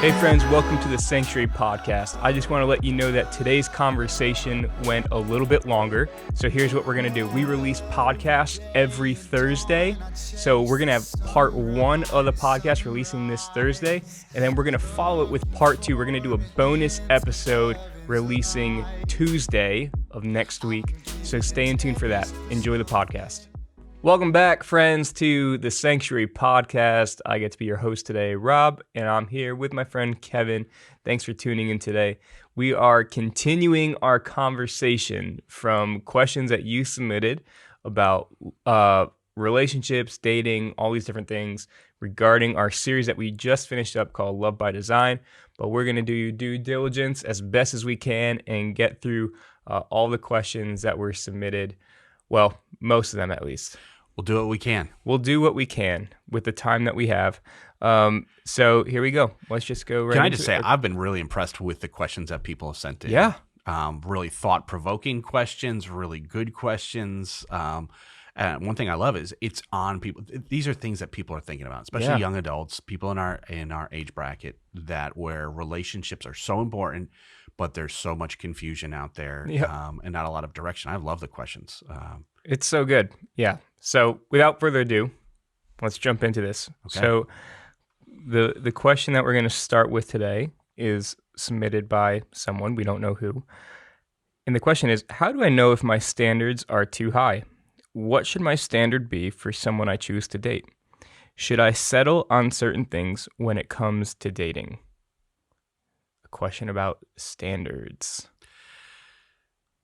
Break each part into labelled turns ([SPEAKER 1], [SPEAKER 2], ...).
[SPEAKER 1] Hey friends, welcome to the Sanctuary Podcast. I just want to let you know that today's conversation went a little bit longer. So here's what we're going to do. We release podcasts every Thursday. So we're going to have part one of the podcast releasing this Thursday. And then we're going to follow it with part two. We're going to do a bonus episode releasing Tuesday of next week. So stay in tune for that. Enjoy the podcast. Welcome back, friends, to the Sanctuary Podcast. I get to be your host today, Rob, and I'm here with my friend Kevin. Thanks for tuning in today. We are continuing our conversation from questions that you submitted about relationships, dating, all these different things regarding our series that we just finished up called Love by Design. But we're going to do due diligence as best as we can and get through all the questions that were submitted. Well, most of them at least.
[SPEAKER 2] We'll do what we can.
[SPEAKER 1] We'll do what we can with the time that we have. So here we go. Let's just go right
[SPEAKER 2] Can I
[SPEAKER 1] into
[SPEAKER 2] just say, I've been really impressed with the questions that people have sent in.
[SPEAKER 1] Yeah.
[SPEAKER 2] Really thought-provoking questions, really good questions. And one thing I love is it's on people. These are things that people are thinking about, especially young adults, people in our age bracket, that where relationships are so important, but there's so much confusion out there and not a lot of direction. I love the questions.
[SPEAKER 1] It's so good. Yeah. So without further ado, let's jump into this.
[SPEAKER 2] Okay.
[SPEAKER 1] So the question that we're going to start with today is submitted by someone, we don't know who. And the question is, how do I know if my standards are too high? What should my standard be for someone I choose to date? Should I settle on certain things when it comes to dating? A question about standards.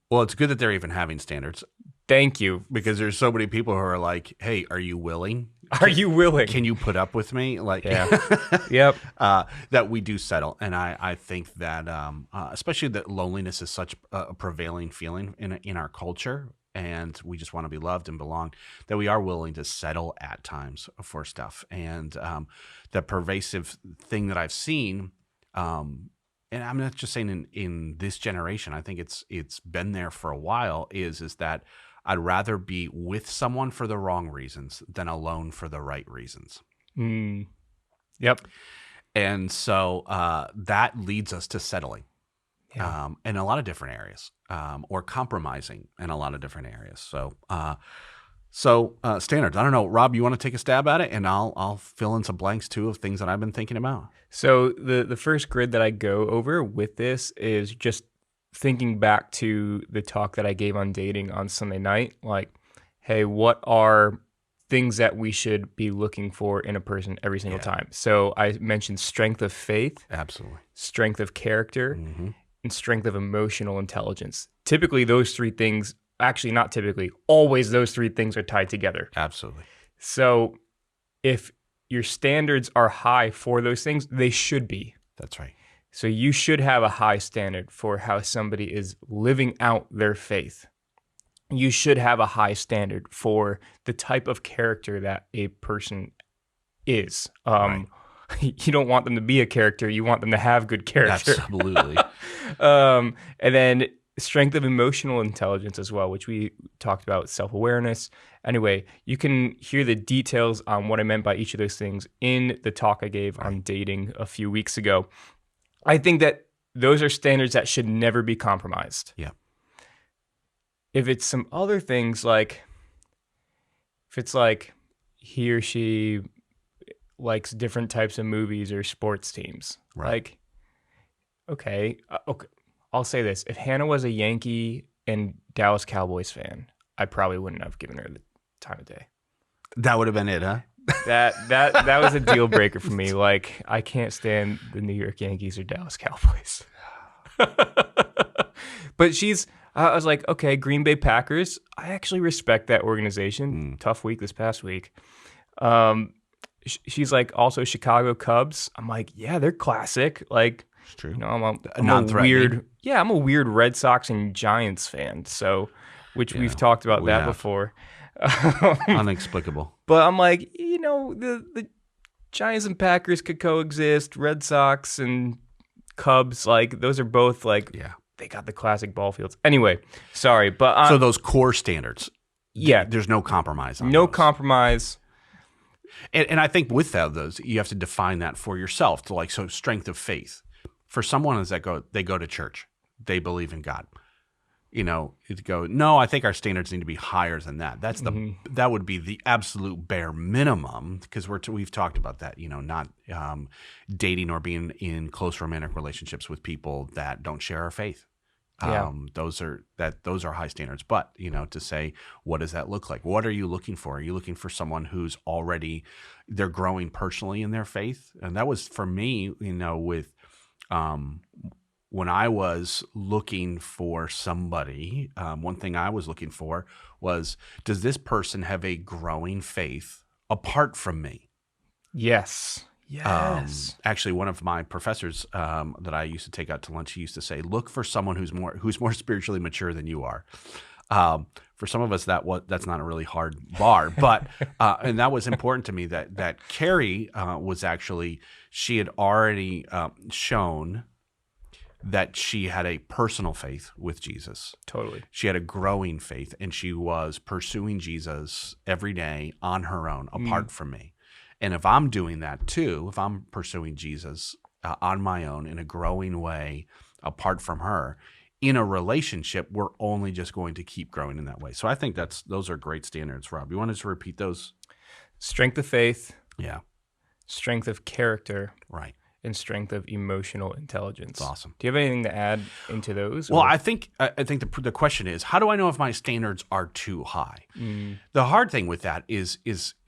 [SPEAKER 2] Well, it's good that they're even having standards.
[SPEAKER 1] Thank you.
[SPEAKER 2] Because there's so many people who are like, hey, are you willing?
[SPEAKER 1] Are you willing?
[SPEAKER 2] Can you put up with me? Like,
[SPEAKER 1] Yep.
[SPEAKER 2] That we do settle. And I think that especially that loneliness is such a prevailing feeling in our culture, and we just want to be loved and belong, that we are willing to settle at times for stuff. And the pervasive thing that I've seen, and I'm not just saying in this generation, I think it's been there for a while, is that I'd rather be with someone for the wrong reasons than alone for the right reasons.
[SPEAKER 1] Yep.
[SPEAKER 2] And so that leads us to settling in a lot of different areas, or compromising in a lot of different areas. So standards. I don't know, Rob, you want to take a stab at it, and I'll fill in some blanks too of things that I've been thinking about.
[SPEAKER 1] So the first grid that I go over with this is just thinking back to the talk that I gave on dating on Sunday night. Like, hey, what are things that we should be looking for in a person every single time? So I mentioned strength of faith.
[SPEAKER 2] Absolutely.
[SPEAKER 1] Strength of character. And strength of emotional intelligence. Typically, those three things, actually not typically, always those three things are tied together.
[SPEAKER 2] Absolutely.
[SPEAKER 1] So if your standards are high for those things, they should be.
[SPEAKER 2] That's right.
[SPEAKER 1] So you should have a high standard for how somebody is living out their faith. You should have a high standard for the type of character that a person is.
[SPEAKER 2] Right.
[SPEAKER 1] You don't want them to be a character. You want them to have good character.
[SPEAKER 2] Absolutely.
[SPEAKER 1] And then strength of emotional intelligence as well, which we talked about, self-awareness. Anyway, you can hear the details on what I meant by each of those things in the talk I gave on dating a few weeks ago. I think that those are standards that should never be compromised.
[SPEAKER 2] Yeah.
[SPEAKER 1] If it's some other things, like if it's like he or she likes different types of movies or sports teams, like, okay, I'll say this. If Hannah was a Yankee and Dallas Cowboys fan, I probably wouldn't have given her the time of day.
[SPEAKER 2] That would have been it, huh?
[SPEAKER 1] That was a deal breaker for me. Like, I can't stand the New York Yankees or Dallas Cowboys. But I was like, okay, Green Bay Packers. I actually respect that organization. Tough week this past week. She's like, also Chicago Cubs. I'm like, yeah, they're classic. Like,
[SPEAKER 2] it's true.
[SPEAKER 1] You know, I'm a weird Red Sox and Giants fan. So, which we've talked about that before.
[SPEAKER 2] Inexplicable.
[SPEAKER 1] But I'm like, you know, the Giants and Packers could coexist. Red Sox and Cubs, like, those are both like, they got the classic ball fields. Anyway, sorry, but
[SPEAKER 2] so those core standards, there's no compromise on
[SPEAKER 1] no
[SPEAKER 2] those.
[SPEAKER 1] compromise.
[SPEAKER 2] And I think with those, you have to define that for yourself. To like, so strength of faith for someone is that they go to church, they believe in God. It go, no, I think our standards need to be higher than that. That would be the absolute bare minimum, because we've talked about that. Not dating or being in close romantic relationships with people that don't share our faith.
[SPEAKER 1] Yeah.
[SPEAKER 2] Those are high standards. But to say, what does that look like? What are you looking for? Are you looking for someone who's already they're growing personally in their faith? And that was for me, with when I was looking for somebody, one thing I was looking for was, does this person have a growing faith apart from me?
[SPEAKER 1] Yes.
[SPEAKER 2] Actually, one of my professors that I used to take out to lunch, he used to say, look for someone who's more spiritually mature than you are. For some of us, that's not a really hard bar, but and that was important to me. That Carrie was actually, she had already shown that she had a personal faith with Jesus.
[SPEAKER 1] Totally.
[SPEAKER 2] She had a growing faith, and she was pursuing Jesus every day on her own, apart from me. And if I'm doing that too, if I'm pursuing Jesus on my own in a growing way, apart from her, in a relationship, we're only just going to keep growing in that way. So I think those are great standards, Rob. You want us to repeat those?
[SPEAKER 1] Strength of faith.
[SPEAKER 2] Yeah.
[SPEAKER 1] Strength of character.
[SPEAKER 2] Right.
[SPEAKER 1] And strength of emotional intelligence.
[SPEAKER 2] That's awesome.
[SPEAKER 1] Do you have anything to add into those?
[SPEAKER 2] Well, I think the question is, how do I know if my standards are too high? The hard thing with that is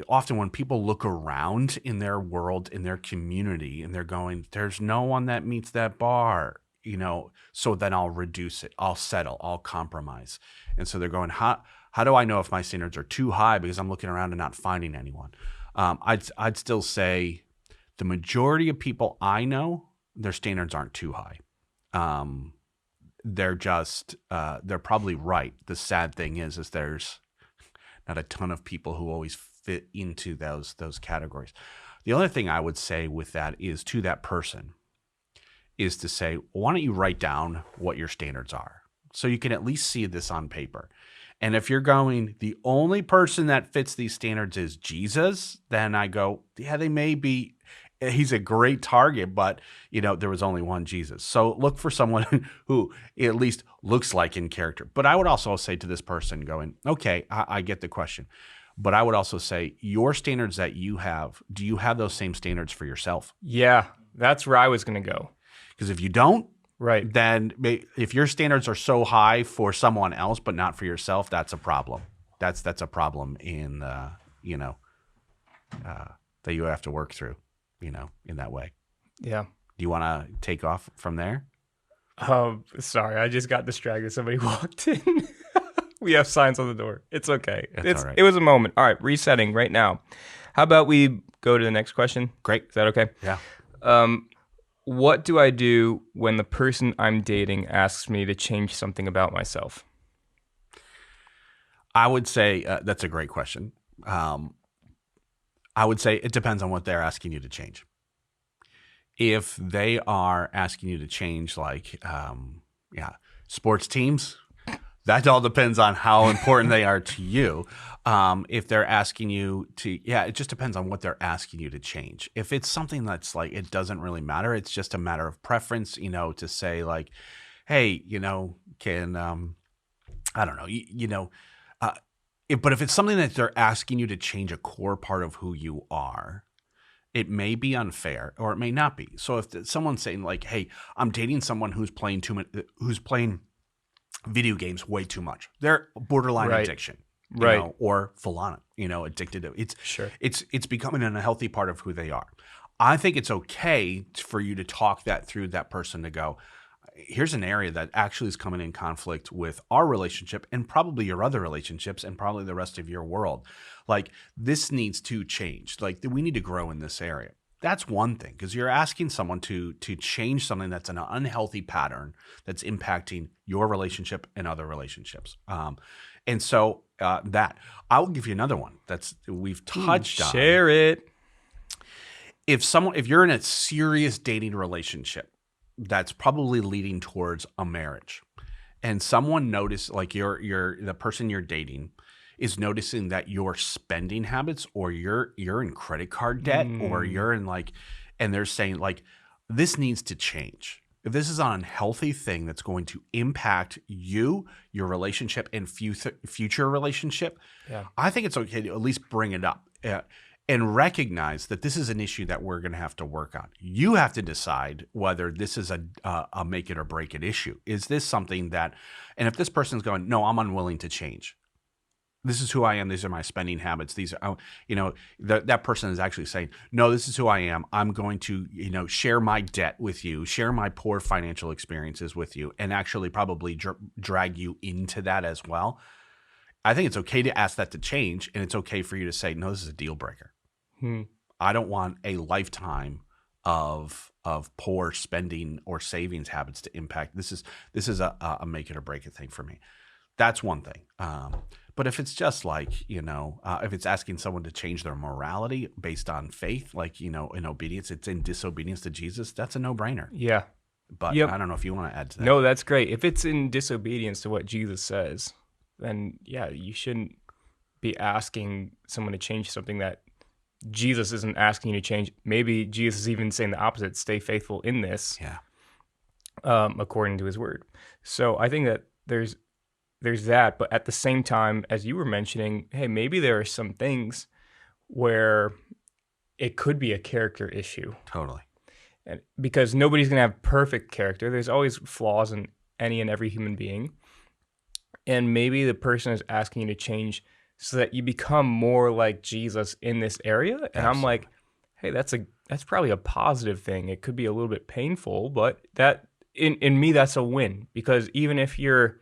[SPEAKER 2] often when people look around in their world, in their community, and they're going, there's no one that meets that bar, so then I'll reduce it, I'll settle, I'll compromise. And so they're going, how do I know if my standards are too high because I'm looking around and not finding anyone? I'd still say, the majority of people I know, their standards aren't too high. They're probably right. The sad thing is there's not a ton of people who always fit into those categories. The other thing I would say with that is to that person is to say, why don't you write down what your standards are so you can at least see this on paper. And if you're going, the only person that fits these standards is Jesus, then I go, yeah, they may be. He's a great target, but there was only one Jesus. So look for someone who at least looks like in character. But I would also say to this person going, okay, I get the question. But I would also say, your standards that you have, do you have those same standards for yourself?
[SPEAKER 1] Yeah, that's where I was going to go.
[SPEAKER 2] Because if you don't,
[SPEAKER 1] right,
[SPEAKER 2] then if your standards are so high for someone else but not for yourself, that's a problem. That's a problem in that you have to work through. In that way.
[SPEAKER 1] Yeah.
[SPEAKER 2] Do you want to take off from there?
[SPEAKER 1] Sorry, I just got distracted. Somebody walked in. We have signs on the door. It's okay.
[SPEAKER 2] All right.
[SPEAKER 1] It was a moment. All right, resetting right now. How about we go to the next question?
[SPEAKER 2] Great.
[SPEAKER 1] Is that okay?
[SPEAKER 2] Yeah.
[SPEAKER 1] What do I do when the person I'm dating asks me to change something about myself?
[SPEAKER 2] I would say that's a great question. I would say it depends on what they're asking you to change. If they are asking you to change, like, sports teams, that all depends on how important they are to you. If they're asking you to, it just depends on what they're asking you to change. If it's something that's like, it doesn't really matter, it's just a matter of preference, to say like, hey, can, I don't know, but if it's something that they're asking you to change a core part of who you are, it may be unfair or it may not be. So if someone's saying like, hey, I'm dating someone who's playing video games way too much, they're borderline addiction, or full on, addicted to it. It's becoming an unhealthy part of who they are. I think it's okay for you to talk that through that person to go, here's an area that actually is coming in conflict with our relationship and probably your other relationships and probably the rest of your world. Like, this needs to change. Like, we need to grow in this area. That's one thing, because you're asking someone to change something that's an unhealthy pattern that's impacting your relationship and other relationships. And so that I will give you another one that's we've touched on.
[SPEAKER 1] Share it.
[SPEAKER 2] If you're in a serious dating relationship that's probably leading towards a marriage, and someone noticed, like the person you're dating is noticing that your spending habits, or you're in credit card debt, or
[SPEAKER 1] Mm,
[SPEAKER 2] you're in and they're saying like, this needs to change. If this is an unhealthy thing that's going to impact you, your relationship, and future relationship,
[SPEAKER 1] yeah.
[SPEAKER 2] I think it's okay to at least bring it up and recognize that this is an issue that we're going to have to work on. You have to decide whether this is a make it or break it issue. Is this something that, and if this person's going, no, I'm unwilling to change. This is who I am. These are my spending habits. These are, that person is actually saying, no, this is who I am. I'm going to, share my debt with you, share my poor financial experiences with you, and actually probably drag you into that as well. I think it's okay to ask that to change, and it's okay for you to say, no, this is a deal breaker.
[SPEAKER 1] Hmm.
[SPEAKER 2] I don't want a lifetime of poor spending or savings habits to impact. This is a make it or break it thing for me. That's one thing. But if it's just like, if it's asking someone to change their morality based on faith, like, in obedience, it's in disobedience to Jesus, that's a no-brainer.
[SPEAKER 1] Yeah.
[SPEAKER 2] But
[SPEAKER 1] Yep.
[SPEAKER 2] I don't know if you want to add to that.
[SPEAKER 1] No, that's great. If it's in disobedience to what Jesus says, then yeah, you shouldn't be asking someone to change something that Jesus isn't asking you to change. Maybe Jesus is even saying the opposite: stay faithful in this,
[SPEAKER 2] Yeah.
[SPEAKER 1] according to his word. So I think that there's that, but at the same time, as you were mentioning, hey, maybe there are some things where it could be a character issue.
[SPEAKER 2] Totally.
[SPEAKER 1] And because nobody's going to have perfect character. There's always flaws in any and every human being. And maybe the person is asking you to change so that you become more like Jesus in this area. And
[SPEAKER 2] Absolutely.
[SPEAKER 1] I'm like, hey, that's probably a positive thing. It could be a little bit painful, but that in me, that's a win. Because even if you're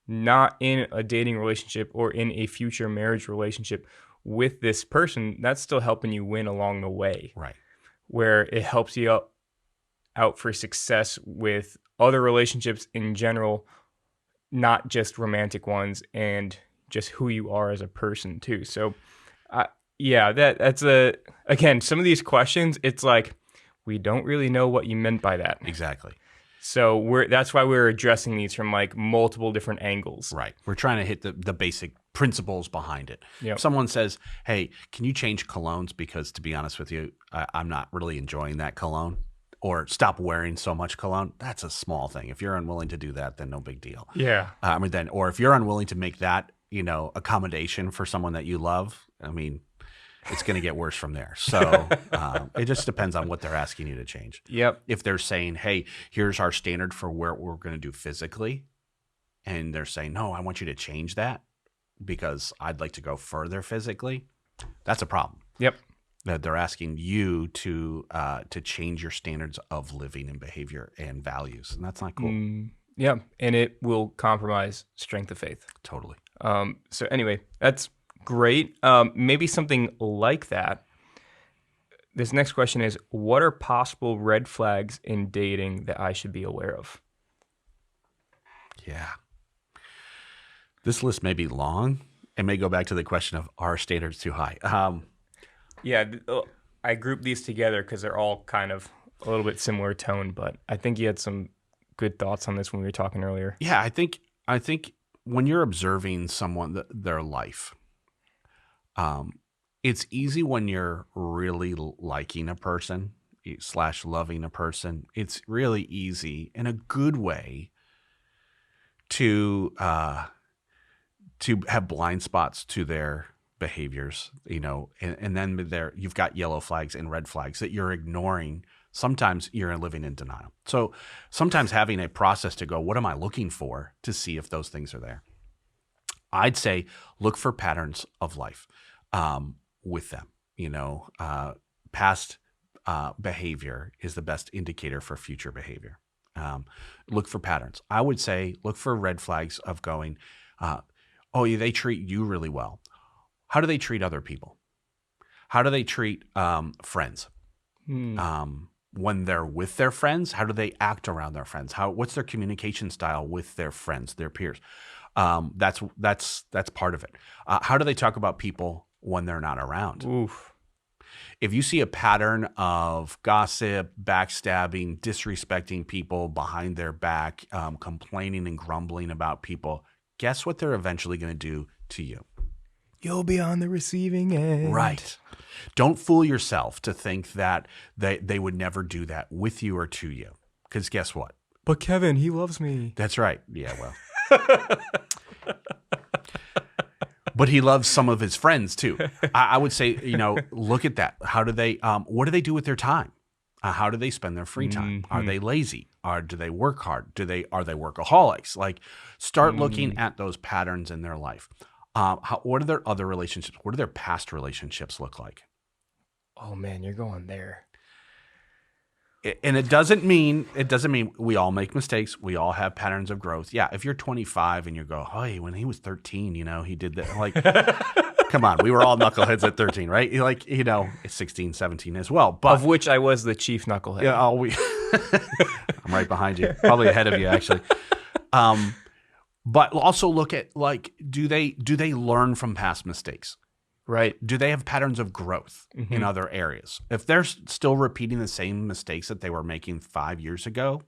[SPEAKER 1] not in a dating relationship or in a future marriage relationship with this person, that's still helping you win along the way.
[SPEAKER 2] Right.
[SPEAKER 1] Where it helps you out for success with other relationships in general, not just romantic ones, and just who you are as a person too. So that's again, some of these questions, it's like, we don't really know what you meant by that.
[SPEAKER 2] Exactly.
[SPEAKER 1] So that's why we're addressing these from like multiple different angles.
[SPEAKER 2] Right. We're trying to hit the basic principles behind it.
[SPEAKER 1] Yep.
[SPEAKER 2] If someone says, hey, can you change colognes? Because to be honest with you, I'm not really enjoying that cologne. Or stop wearing so much cologne. That's a small thing. If you're unwilling to do that, then no big deal.
[SPEAKER 1] Yeah.
[SPEAKER 2] Or if you're unwilling to make that, accommodation for someone that you love, it's going to get worse from there. So it just depends on what they're asking you to change.
[SPEAKER 1] Yep.
[SPEAKER 2] If they're saying, hey, here's our standard for where we're going to do physically, and they're saying, no, I want you to change that because I'd like to go further physically, that's a problem.
[SPEAKER 1] Yep.
[SPEAKER 2] That they're asking you to change your standards of living and behavior and values, and that's not cool.
[SPEAKER 1] Yeah, and it will compromise strength of faith.
[SPEAKER 2] Totally.
[SPEAKER 1] So anyway, that's great. Maybe something like that. This next question is, what are possible red flags in dating that I should be aware of?
[SPEAKER 2] Yeah. This list may be long and may go back to the question of, are standards too high?
[SPEAKER 1] Yeah, I grouped these together because they're all kind of a little bit similar tone, but I think you had some good thoughts on this when we were talking earlier.
[SPEAKER 2] Yeah, I think when you're observing someone, their life, it's easy when you're really liking a person / loving a person. It's really easy in a good way to have blind spots to their behaviors, and then you've got yellow flags and red flags that you're ignoring. Sometimes you're living in denial. So sometimes having a process to go, what am I looking for, to see if those things are there. I'd say look for patterns of life with them. Past behavior is the best indicator for future behavior. Look for patterns. I would say look for red flags of going, they treat you really well. How do they treat other people? How do they treat friends? When they're with their friends, how do they act around their friends? What's their communication style with their friends, their peers? That's part of it. How do they talk about people when they're not around?
[SPEAKER 1] Oof.
[SPEAKER 2] If you see a pattern of gossip, backstabbing, disrespecting people behind their back, complaining and grumbling about people, guess what they're eventually going to do to you?
[SPEAKER 1] you'll be on the receiving end.
[SPEAKER 2] Right. Don't fool yourself to think that they would never do that with you or to you. Because guess what?
[SPEAKER 1] But Kevin, he loves me.
[SPEAKER 2] That's right. Yeah, well. But he loves some of his friends too. I would say, look at that. How do they, what do they do with their time? How do they spend their free time? Are they lazy? Do they work hard? Are they workaholics? Like, start looking at those patterns in their life. What are their other relationships? What do their past relationships look like?
[SPEAKER 1] Oh man, you're going there.
[SPEAKER 2] And it doesn't mean we all make mistakes. We all have patterns of growth. Yeah, if you're 25 and you go, "Hey, when he was 13, he did that." Like, come on, we were all knuckleheads at 13, right? Like, it's 16, 17 as well. But
[SPEAKER 1] of which I was the chief knucklehead.
[SPEAKER 2] Yeah, I'm right behind you, probably ahead of you actually. But also look at, like, do they learn from past mistakes?
[SPEAKER 1] Right.
[SPEAKER 2] Do they have patterns of growth in other areas? If they're still repeating the same mistakes that they were making 5 years ago,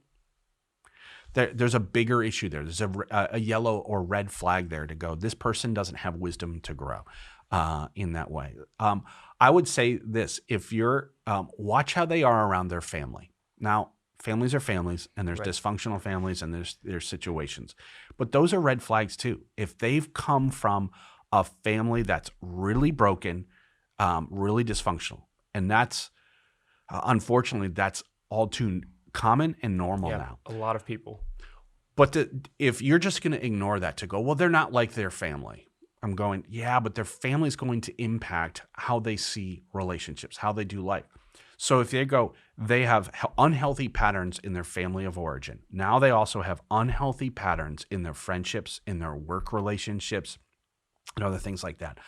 [SPEAKER 2] there's a bigger issue there. There's a yellow or red flag there to go, this person doesn't have wisdom to grow in that way. I would say this, if you're, watch how they are around their family. Now, families are families, and there's dysfunctional families, and there's situations. But those are red flags too. If they've come from a family that's really broken, really dysfunctional. And that's, unfortunately, that's all too common and normal now.
[SPEAKER 1] A lot of people.
[SPEAKER 2] But if you're just going to ignore that to go, well, they're not like their family. I'm going, yeah, but their family is going to impact how they see relationships, how they do life. So if they go, they have unhealthy patterns in their family of origin. Now they also have unhealthy patterns in their friendships, in their work relationships, and other things like that.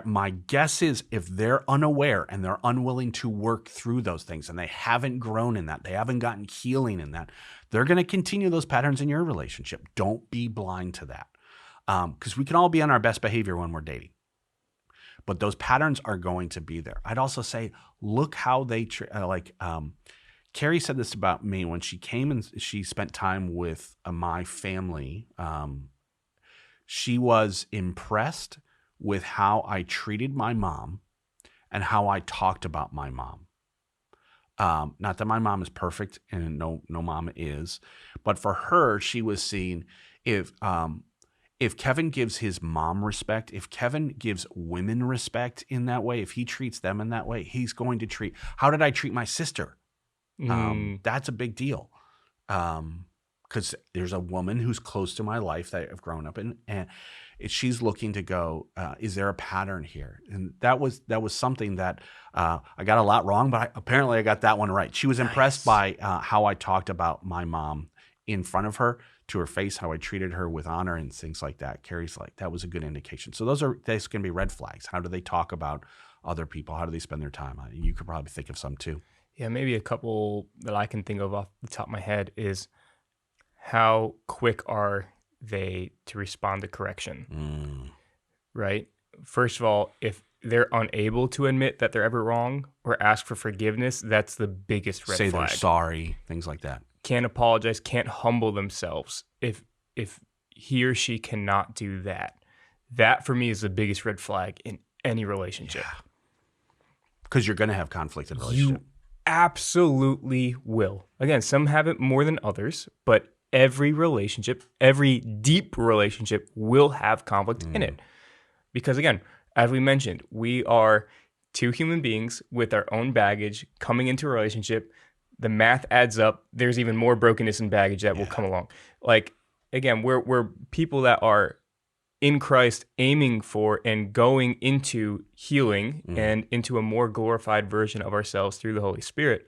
[SPEAKER 2] My guess is, if they're unaware and they're unwilling to work through those things, and they haven't grown in that, they haven't gotten healing in that, they're going to continue those patterns in your relationship. Don't be blind to that. Because we can all be on our best behavior when we're dating. But those patterns are going to be there. I'd also say, look how they, Carrie said this about me when she came and she spent time with my family. She was impressed with how I treated my mom and how I talked about my mom. Not that my mom is perfect, and no mom is, but for her, she was seeing if Kevin gives his mom respect, if Kevin gives women respect in that way, if he treats them in that way, he's going to treat. How did I treat my sister? That's a big deal. Because there's a woman who's close to my life that I've grown up in, and she's looking to go, is there a pattern here? And that was something that I got a lot wrong, but apparently I got that one right. She was impressed by how I talked about my mom in front of her, to her face, how I treated her with honor and things like that. Carrie's like, that was a good indication. So those can be red flags. How do they talk about other people? How do they spend their time? You could probably think of some too.
[SPEAKER 1] Yeah, maybe a couple that I can think of off the top of my head is, how quick are they to respond to correction? Right? First of all, if they're unable to admit that they're ever wrong or ask for forgiveness, that's the biggest red flag.
[SPEAKER 2] Say they're sorry, things like that.
[SPEAKER 1] Can't apologize, can't humble themselves. If he or she cannot do that for me is the biggest red flag in any relationship.
[SPEAKER 2] Yeah. Because you're going to have conflict in a relationship.
[SPEAKER 1] You absolutely will. Again, some have it more than others, but every relationship, every deep relationship will have conflict in it. Because again, as we mentioned, we are two human beings with our own baggage coming into a relationship. The math adds up. There's even more brokenness and baggage that will come along. Like, again, we're people that are in Christ aiming for and going into healing and into a more glorified version of ourselves through the Holy Spirit.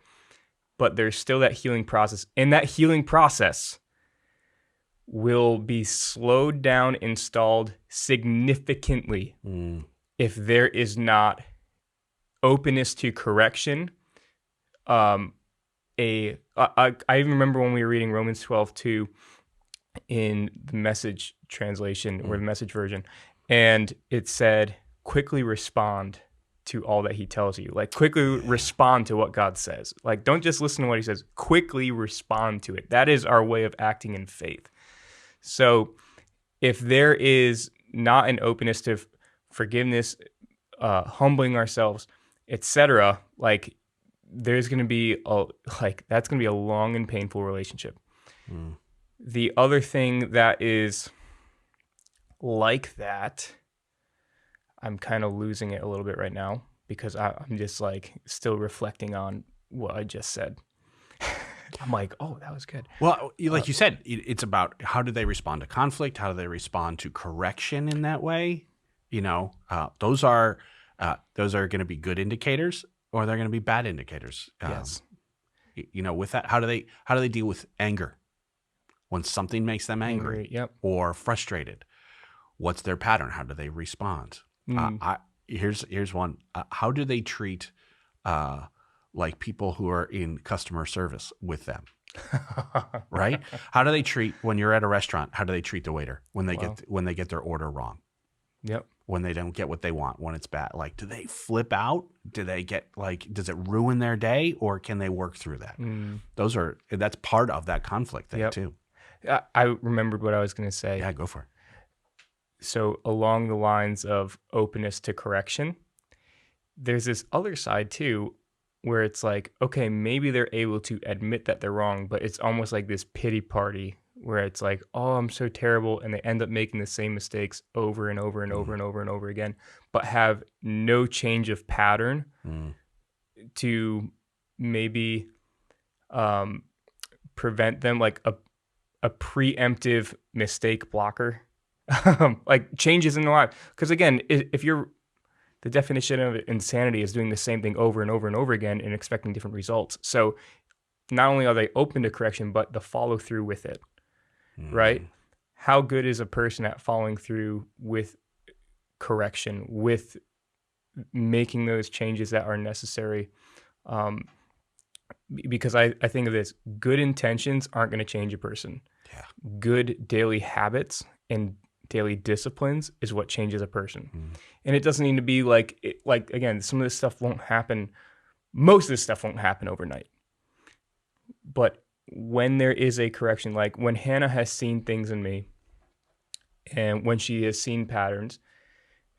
[SPEAKER 1] But there's still that healing process. And that healing process will be slowed down and stalled significantly if there is not openness to correction. I even remember when we were reading Romans 12:2 in the Message translation or the Message version, and it said, quickly respond to all that he tells you. Like, quickly respond to what God says. Like, don't just listen to what he says. Quickly respond to it. That is our way of acting in faith. So if there is not an openness to forgiveness, humbling ourselves, etc. Like there's going to be that's going to be a long and painful relationship.
[SPEAKER 2] Mm.
[SPEAKER 1] The other thing that is like that, I'm kind of losing it a little bit right now because I'm just like still reflecting on what I just said. I'm like, oh, that was good.
[SPEAKER 2] Well, like you said, it's about how do they respond to conflict? How do they respond to correction in that way? Those are going to be good indicators, or they're going to be bad indicators.
[SPEAKER 1] Yes.
[SPEAKER 2] With that, how do they deal with anger when something makes them angry,
[SPEAKER 1] Yep.
[SPEAKER 2] or frustrated? What's their pattern? How do they respond? Here's one. How do they treat like people who are in customer service with them? Right? How do they treat when you're at a restaurant? How do they treat the waiter when they get their order wrong?
[SPEAKER 1] Yep.
[SPEAKER 2] When they don't get what they want, when it's bad, like, do they flip out? Do they get does it ruin their day, or can they work through that? That's part of that conflict thing too.
[SPEAKER 1] I remembered what I was going to say.
[SPEAKER 2] Yeah, go for it.
[SPEAKER 1] So along the lines of openness to correction, there's this other side too, where it's like, okay, maybe they're able to admit that they're wrong, but it's almost like this pity party where it's like, oh, I'm so terrible. And they end up making the same mistakes over and over and over and over and over again, but have no change of pattern to maybe prevent them, like a preemptive mistake blocker, like changes in their life. Because again, if you're, the definition of insanity is doing the same thing over and over and over again and expecting different results. So not only are they open to correction, but the follow through with it, right? How good is a person at following through with correction, with making those changes that are necessary? Because I think of this, good intentions aren't going to change a person.
[SPEAKER 2] Yeah.
[SPEAKER 1] Good daily habits and daily disciplines is what changes a person. And it doesn't need to be like again, some of this stuff won't happen. Most of this stuff won't happen overnight. But when there is a correction, like when Hannah has seen things in me and when she has seen patterns,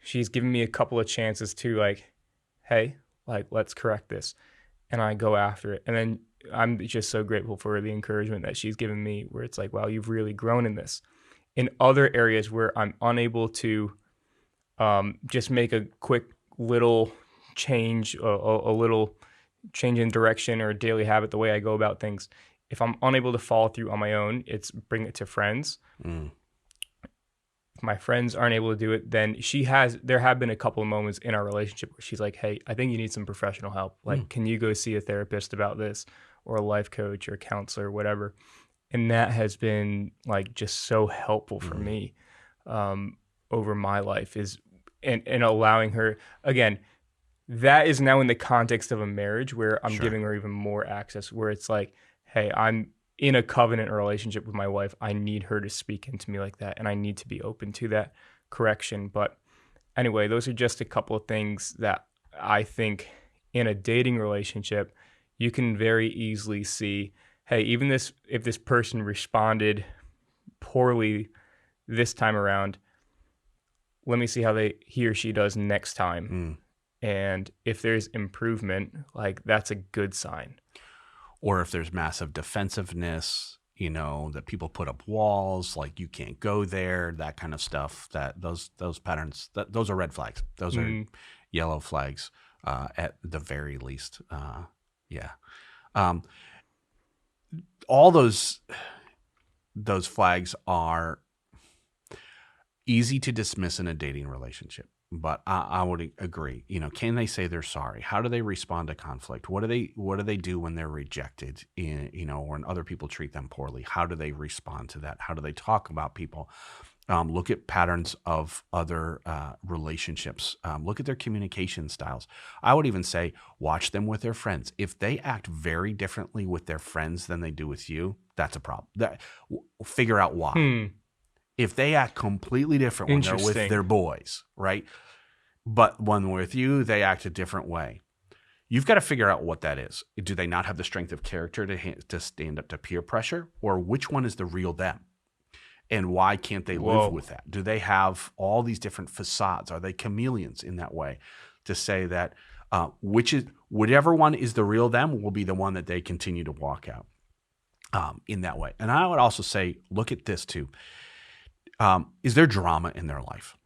[SPEAKER 1] she's given me a couple of chances to like, hey, like, let's correct this. And I go after it. And then I'm just so grateful for the encouragement that she's given me, where it's like, wow, you've really grown in this. In other areas where I'm unable to just make a quick little change, a little change in direction or a daily habit, the way I go about things, if I'm unable to follow through on my own, it's bring it to friends. If my friends aren't able to do it, then there have been a couple of moments in our relationship where she's like, hey, I think you need some professional help. Like, can you go see a therapist about this, or a life coach or a counselor or whatever? And that has been like just so helpful for me over my life, and allowing her, again, that is now in the context of a marriage where I'm giving her even more access, where it's like, hey, I'm in a covenant relationship with my wife. I need her to speak into me like that, and I need to be open to that correction. But anyway, those are just a couple of things that I think in a dating relationship, you can very easily see, hey, even if this person responded poorly this time around, let me see how he or she does next time. And if there's improvement, like, that's a good sign.
[SPEAKER 2] Or if there's massive defensiveness, that people put up walls, like you can't go there, that kind of stuff, that those patterns, those are red flags. Those are yellow flags at the very least. All those flags are easy to dismiss in a dating relationship, but I would agree. Can they say they're sorry? How do they respond to conflict? What do they do when they're rejected? Or when other people treat them poorly? How do they respond to that? How do they talk about people? Look at patterns of other relationships. Look at their communication styles. I would even say watch them with their friends. If they act very differently with their friends than they do with you, that's a problem. Figure out why. If they act completely different when they're with their boys, right? But when with you, they act a different way. You've got to figure out what that is. Do they not have the strength of character to stand up to peer pressure? Or which one is the real them? And why can't they
[SPEAKER 1] Whoa.
[SPEAKER 2] live with that? Do they have all these different facades? Are they chameleons in that way to say that whichever one is the real them will be the one that they continue to walk out in that way? And I would also say, look at this too. Is there drama in their life?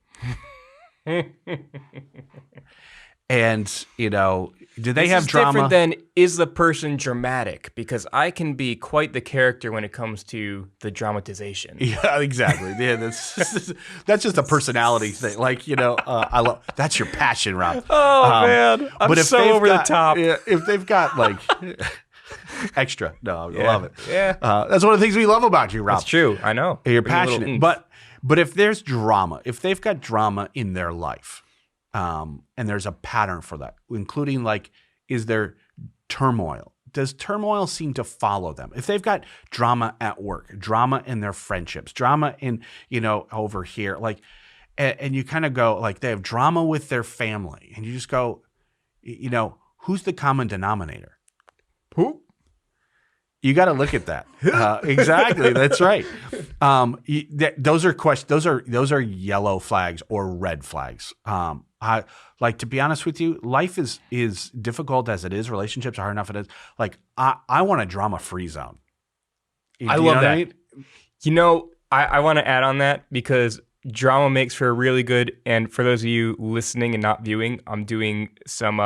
[SPEAKER 2] And, do they have drama?
[SPEAKER 1] Different than, is the person dramatic? Because I can be quite the character when it comes to the dramatization.
[SPEAKER 2] Yeah, exactly. Yeah, that's just a personality thing. Like, I love that's your passion, Rob.
[SPEAKER 1] Oh, man. I'm so over the top.
[SPEAKER 2] Yeah, if they've got like extra, no, I love it.
[SPEAKER 1] Yeah.
[SPEAKER 2] That's one of the things we love about you, Rob.
[SPEAKER 1] That's true. I know.
[SPEAKER 2] You're
[SPEAKER 1] Bring a little
[SPEAKER 2] passionate.
[SPEAKER 1] oomph.
[SPEAKER 2] But if there's drama, if they've got drama in their life, and there's a pattern for that, including like, is there turmoil? Does turmoil seem to follow them? If they've got drama at work, drama in their friendships, drama in, over here, like, and you kind of go like, they have drama with their family, and you just go, who's the common denominator?
[SPEAKER 1] Who?
[SPEAKER 2] You got to look at that. Exactly. That's right. Those are questions. Those are yellow flags or red flags. I like, to be honest with you, life is difficult as it is. Relationships are hard enough. It is like, I want a drama free zone.
[SPEAKER 1] I love that. I want to add on that because drama makes for a really good, and for those of you listening and not viewing, I'm doing some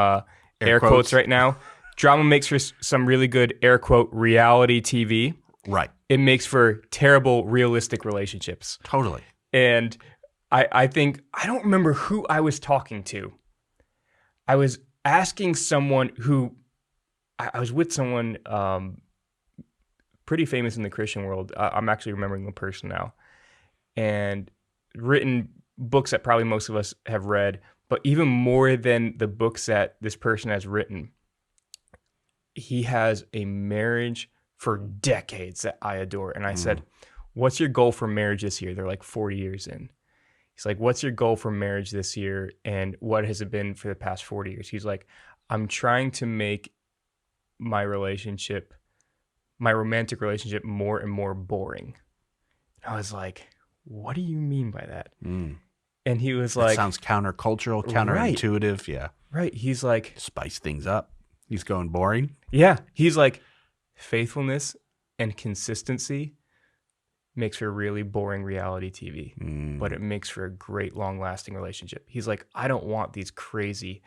[SPEAKER 1] air quotes right now. Drama makes for some really good, air quote, reality TV.
[SPEAKER 2] Right.
[SPEAKER 1] It makes for terrible, realistic relationships.
[SPEAKER 2] Totally.
[SPEAKER 1] And I think, I don't remember who I was talking to. I was asking someone who, I was with someone pretty famous in the Christian world. I'm actually remembering the person now. And written books that probably most of us have read, but even more than the books that this person has written, he has a marriage for decades that I adore. And I said, what's your goal for marriage this year? They're like 40 years in. He's like, what's your goal for marriage this year? And what has it been for the past 40 years? He's like, I'm trying to make my romantic relationship more and more boring. And I was like, what do you mean by that? And he was like,
[SPEAKER 2] sounds countercultural, counterintuitive. Right. Yeah.
[SPEAKER 1] Right. He's like,
[SPEAKER 2] spice things up. He's going boring.
[SPEAKER 1] Yeah. He's like, faithfulness and consistency makes for really boring reality TV, but it makes for a great long-lasting relationship. He's like, I don't want these crazy,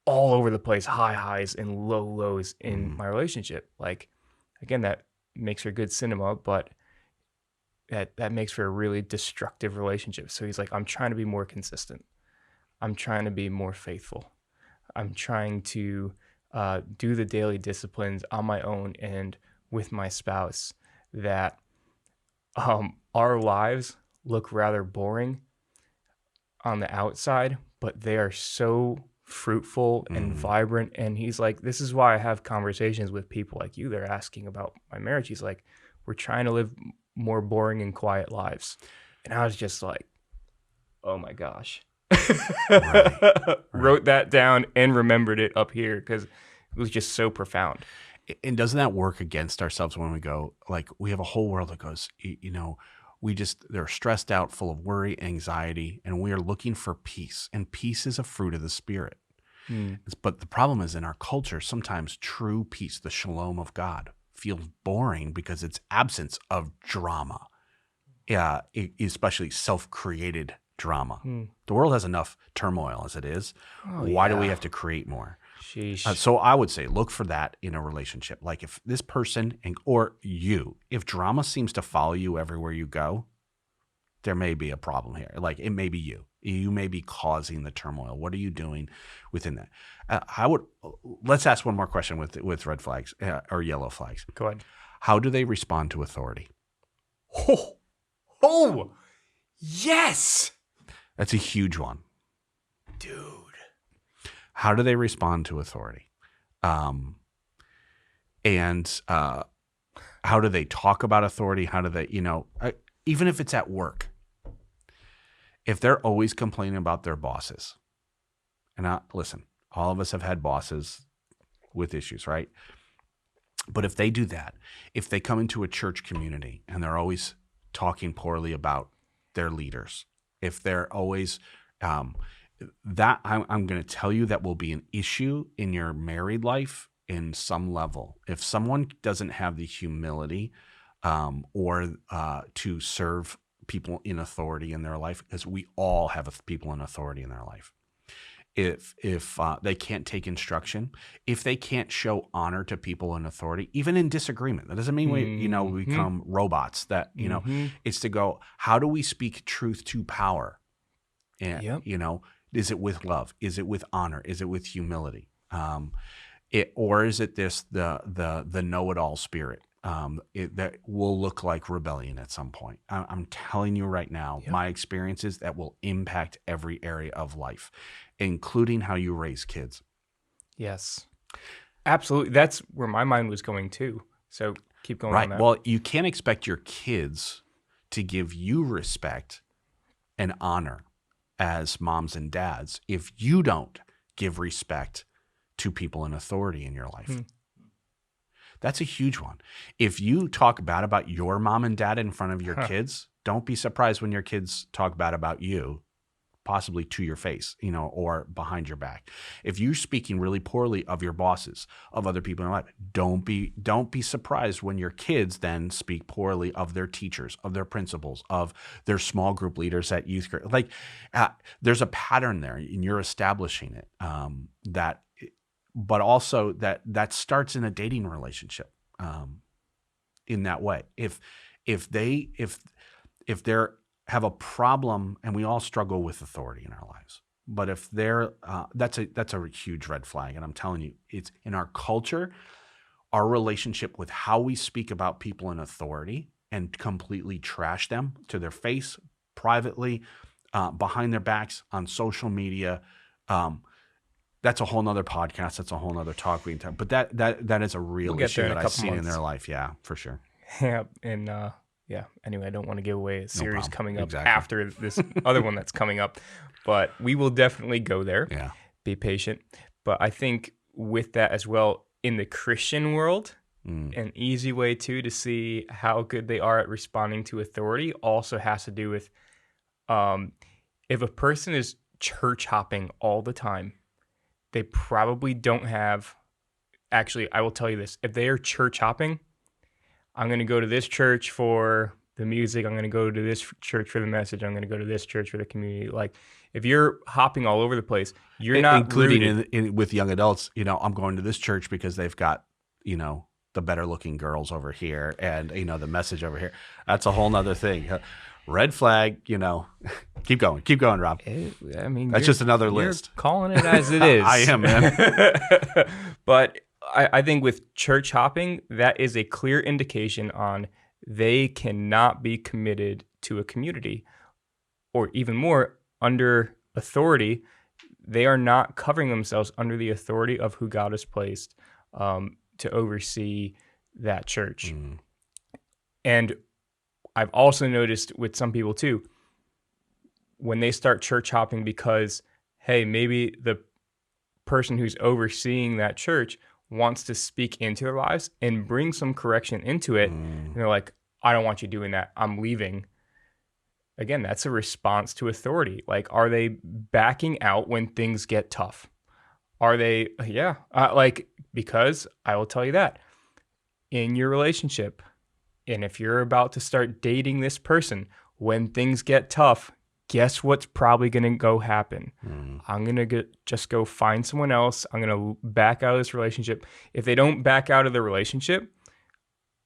[SPEAKER 1] all over the place high highs and low lows in my relationship. Like, again, that makes for good cinema, but that makes for a really destructive relationship. So he's like, I'm trying to be more consistent. I'm trying to be more faithful. I'm trying to do the daily disciplines on my own and with my spouse that our lives look rather boring on the outside, but they are so fruitful and vibrant. And he's like, this is why I have conversations with people like you. They're asking about my marriage. He's like, we're trying to live more boring and quiet lives. And I was just like, oh my gosh. Right. Wrote that down and remembered it up here because it was just so profound.
[SPEAKER 2] And doesn't that work against ourselves when we go, like, we have a whole world that goes, they're stressed out, full of worry, anxiety, and we are looking for peace. And peace is a fruit of the Spirit. But the problem is in our culture, sometimes true peace, the shalom of God, feels boring because it's absence of drama. Yeah, especially self-created drama. The world has enough turmoil as it is. Why do we have to create more? So I would say look for that in a relationship. Like if this person or you, if drama seems to follow you everywhere you go, there may be a problem here. Like it may be you. You may be causing the turmoil. What are you doing within that? Let's ask one more question with red flags or yellow flags.
[SPEAKER 1] Go ahead.
[SPEAKER 2] How do they respond to authority?
[SPEAKER 1] Oh, yes.
[SPEAKER 2] That's a huge one.
[SPEAKER 1] Dude.
[SPEAKER 2] How do they respond to authority? And how do they talk about authority? How do they, even if it's at work, if they're always complaining about their bosses, and listen, all of us have had bosses with issues, right? But if they do that, if they come into a church community and they're always talking poorly about their leaders, if they're always that I'm going to tell you that will be an issue in your married life in some level. If someone doesn't have the humility or to serve people in authority in their life, because we all have people in authority in their life. If they can't take instruction, if they can't show honor to people in authority, even in disagreement, that doesn't mean we become robots. That it's to go, how do we speak truth to power? And is it with love? Is it with honor? Is it with humility? Or is it the know-it-all spirit that will look like rebellion at some point? I'm telling you right now, my experiences that will impact every area of life, including how you raise kids.
[SPEAKER 1] Yes, absolutely. That's where my mind was going too. So keep going on that.
[SPEAKER 2] Well, you can't expect your kids to give you respect and honor as moms and dads if you don't give respect to people in authority in your life. That's a huge one. If you talk bad about your mom and dad in front of your kids, don't be surprised when your kids talk bad about you, possibly to your face, or behind your back. If you're speaking really poorly of your bosses, of other people in your life, don't be surprised when your kids then speak poorly of their teachers, of their principals, of their small group leaders at youth group. Like there's a pattern there, and you're establishing it. But also that starts in a dating relationship. In that way, if they're have a problem, and we all struggle with authority in our lives, but if they're that's a huge red flag. And I'm telling you, it's in our culture, our relationship with how we speak about people in authority and completely trash them to their face, privately, behind their backs, on social media. That's a whole nother podcast. That's a whole nother talk we can talk. But that is a real issue that I've seen in their life. Yeah, for sure.
[SPEAKER 1] Yeah, and anyway, I don't want to give away a series coming up after this other one that's coming up, but we will definitely go there.
[SPEAKER 2] Yeah.
[SPEAKER 1] Be patient. But I think with that as well, in the Christian world, an easy way to see how good they are at responding to authority also has to do with if a person is church hopping all the time, they probably don't have, actually, I will tell you this, if they are church hopping, I'm going to go to this church for the music, I'm going to go to this church for the message, I'm going to go to this church for the community. Like, if you're hopping all over the place, you're not
[SPEAKER 2] including with young adults, I'm going to this church because they've got, the better looking girls over here and, the message over here. That's a whole nother thing. Red flag, keep going, Rob. That's just another list.
[SPEAKER 1] You're calling it as it is.
[SPEAKER 2] I am, man.
[SPEAKER 1] But I think with church hopping, that is a clear indication on they cannot be committed to a community, or even more, under authority. They are not covering themselves under the authority of who God has placed to oversee that church. And I've also noticed with some people too, when they start church hopping because, hey, maybe the person who's overseeing that church wants to speak into their lives and bring some correction into it. And they're like, I don't want you doing that. I'm leaving. Again, that's a response to authority. Like, are they backing out when things get tough? Are they, because I will tell you that in your relationship, and if you're about to start dating this person, when things get tough, guess what's probably going to go happen? I'm going to just go find someone else. I'm going to back out of this relationship. If they don't back out of the relationship,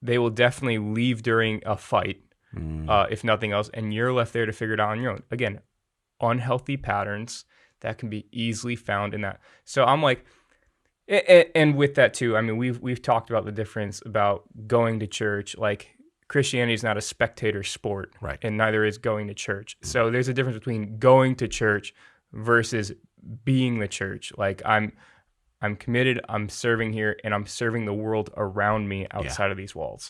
[SPEAKER 1] they will definitely leave during a fight, if nothing else, and you're left there to figure it out on your own. Again, unhealthy patterns that can be easily found in that. So I'm like, and with that too, I mean, we've talked about the difference about going to church. Like, Christianity is not a spectator sport,
[SPEAKER 2] right?
[SPEAKER 1] And neither is going to church. So there's a difference between going to church versus being the church. Like, I'm committed, I'm serving here, and I'm serving the world around me outside of these walls.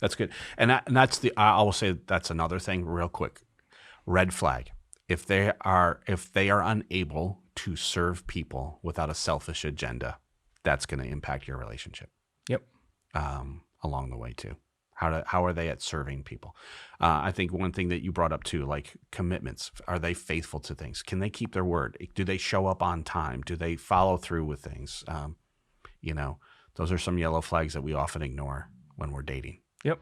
[SPEAKER 2] That's good. And I will say that's another thing real quick. Red flag. If they are unable to serve people without a selfish agenda, that's going to impact your relationship.
[SPEAKER 1] Yep.
[SPEAKER 2] Along the way too. How are they at serving people? I think one thing that you brought up too, like commitments. Are they faithful to things? Can they keep their word? Do they show up on time? Do they follow through with things? You know, those are some yellow flags that we often ignore when we're dating.
[SPEAKER 1] Yep.